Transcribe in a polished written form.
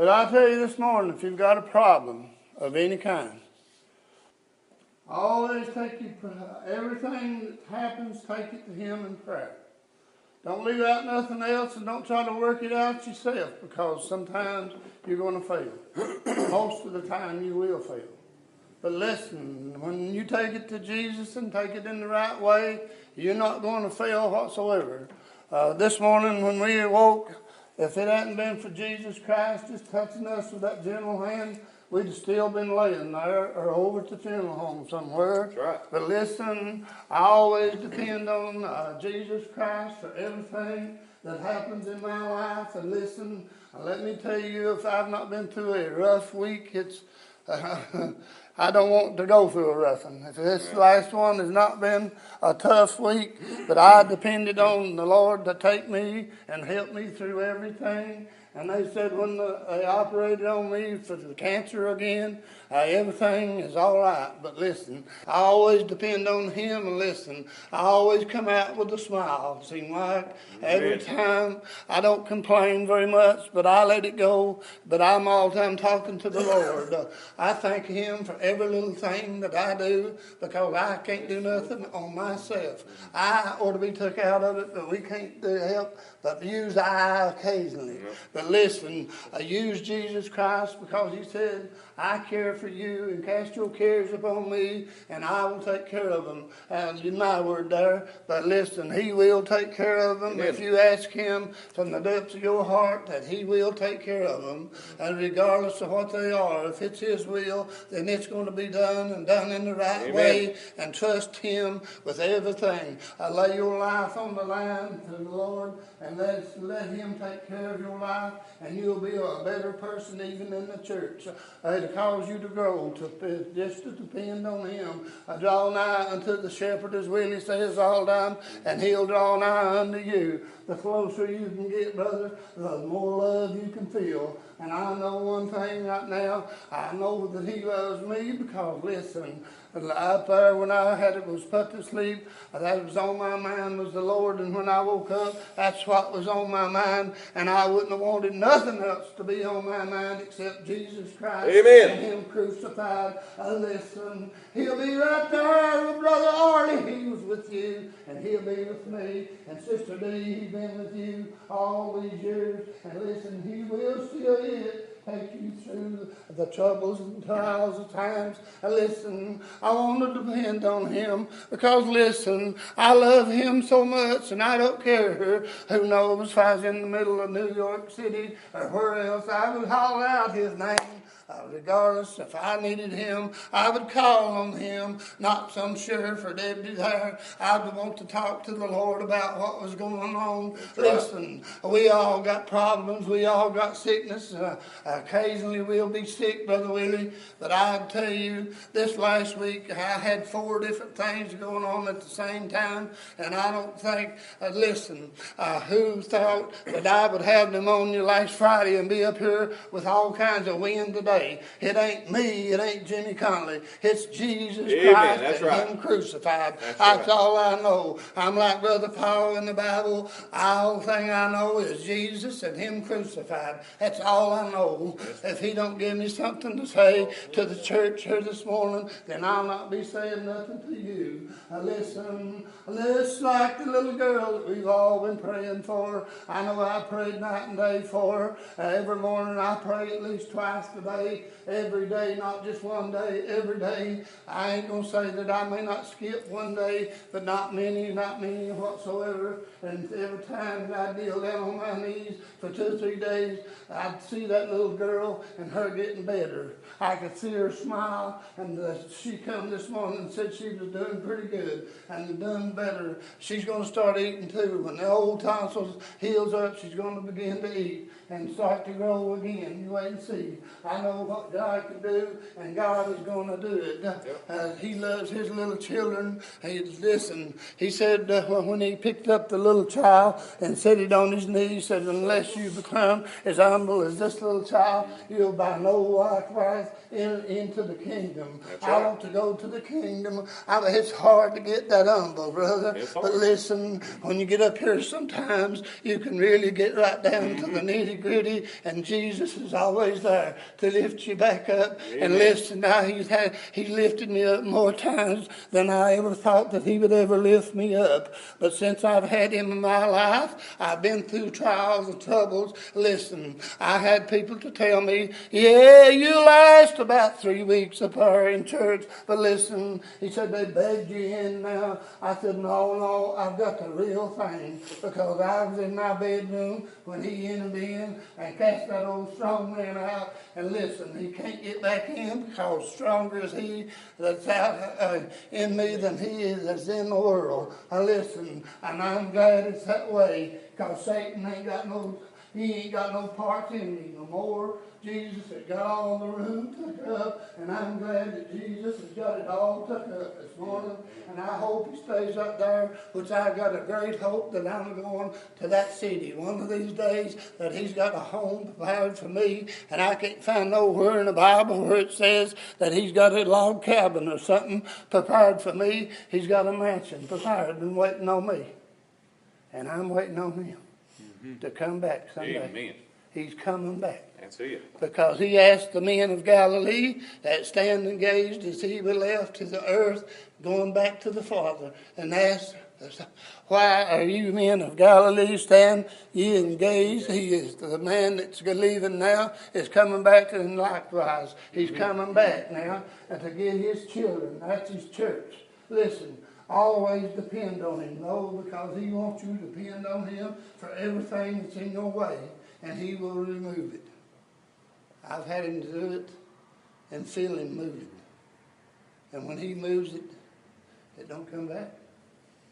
But I tell you this morning, if you've got a problem of any kind, always everything that happens, take it to Him in prayer. Don't leave out nothing else, and don't try to work it out yourself, because sometimes you're going to fail. Most of the time you will fail. But listen, when you take it to Jesus and take it in the right way, you're not going to fail whatsoever. This morning when we awoke, if it hadn't been for Jesus Christ just touching us with that gentle hand, we'd have still been laying there or over at the funeral home somewhere. That's right. But listen, I always depend on Jesus Christ for everything that happens in my life. And listen, let me tell you, if I've not been through a rough week, it's I don't want to go through a rough one. If this last one has not been a tough week, but I depended on the Lord to take me and help me through everything. And they said when they operated on me for the cancer again, everything is all right. But listen, I always depend on Him, and listen, I always come out with a smile. Seems like every time I don't complain very much, but I let it go. But I'm all the time talking to the Lord. I thank Him for every little thing that I do, because I can't do nothing on myself. I ought to be took out of it, but we can't do help but use I occasionally. But listen, I use Jesus Christ, because He said, I care for you, and cast your cares upon me, and I will take care of them. And in my word there, but listen, He will take care of them. If you ask Him from the depths of your heart, that He will take care of them. And regardless of what they are, if it's His will, then it's going to be done, and done in the right way. And trust Him with everything. Lay your life on the line to the Lord, and let Him take care of your life, and you'll be a better person even in the church. It'll cause you to grow, just to depend on Him. Draw nigh unto the shepherd, as Willie says all the time, and He'll draw nigh unto you. The closer you can get, brother, the more love you can feel. And I know one thing right now, I know that He loves me, because listen, up there when was put to sleep, that was on my mind was the Lord, and when I woke up, that's what was on my mind, and I wouldn't have wanted nothing else to be on my mind except Jesus Christ. Amen. And Him crucified. Listen, He'll be right there with Brother Arlie. He was with you, and He'll be with me, and Sister Dee, He's been with you all these years, and listen, He will still take you through the troubles and trials of times. And listen, I want to depend on Him, because listen, I love Him so much, and I don't care who knows if I was in the middle of New York City or where else, I would holler out His name. Regardless, if I needed Him, I would call on Him, not some sheriff or deputy there. I would want to talk to the Lord about what was going on. Listen, we all got problems. We all got sickness. Occasionally we'll be sick, Brother Willie. But I tell you, this last week I had 4 different things going on at the same time. And I don't think, who thought that I would have pneumonia last Friday and be up here with all kinds of wind today? It ain't me, it ain't Jimmy Conley. It's Jesus Christ and Him crucified. That's all I know. I'm like Brother Paul in the Bible. All thing I know is Jesus and Him crucified. That's all I know. If He don't give me something to say to the church here this morning, then I'll not be saying nothing to you. Listen, just like the little girl that we've all been praying for. I know I prayed night and day for her. Every morning I pray at least twice a day. Every day, not just one day, every day. I ain't going to say that I may not skip one day, but not many whatsoever. And every time that I kneel down on my knees for 2 or 3 days, I'd see that little girl and her getting better. I could see her smile, and she come this morning and said she was doing pretty good and done better. She's going to start eating too. When the old tonsils heals up, she's going to begin to eat and start to grow again. You wait and see. I know what God can do, and God is going to do it. He loves His little children. He said when He picked up the little child and set it on His knee, He said, unless you become as humble as this little child, you'll by no likewise enter into the kingdom. I want to go to the kingdom. It's hard to get that humble, brother. But listen, when you get up here, sometimes you can really get right down to the nitty nitty-gritty, and Jesus is always there to lift you back up. Amen. And listen, now he's lifted me up more times than I ever thought that he would ever lift me up. But since I've had him in my life, I've been through trials and troubles. Listen, I had people to tell me, yeah, you last about 3 weeks of prayer in church. But listen, he said, they begged you in now. I said, no, I've got the real thing. Because I was in my bedroom when he entered in and cast that old strong man out. And listen, he can't get back in because stronger is he that's out in me than he is that's in the world. Now listen, and I'm glad it's that way because Satan ain't got no parts in me no more. Jesus has got all the room took up, and I'm glad that Jesus has got it all took up this morning. And I hope he stays up there, which I got a great hope that I'm going to that city one of these days, that he's got a home prepared for me. And I can't find nowhere in the Bible where it says that he's got a log cabin or something prepared for me. He's got a mansion prepared and waiting on me. And I'm waiting on him to come back someday. Amen. He's coming back. That's it. Because he asked the men of Galilee that stand and gazed as he was left to the earth, going back to the Father, and asked, why are you men of Galilee stand ye and gaze? He is the man that's leaving now is coming back, and likewise he's coming back now and to get his children. That's his church. Listen, always depend on him, though, because he wants you to depend on him for everything that's in your way, and he will remove it. I've had him do it and feel him move it. And when he moves it, it don't come back.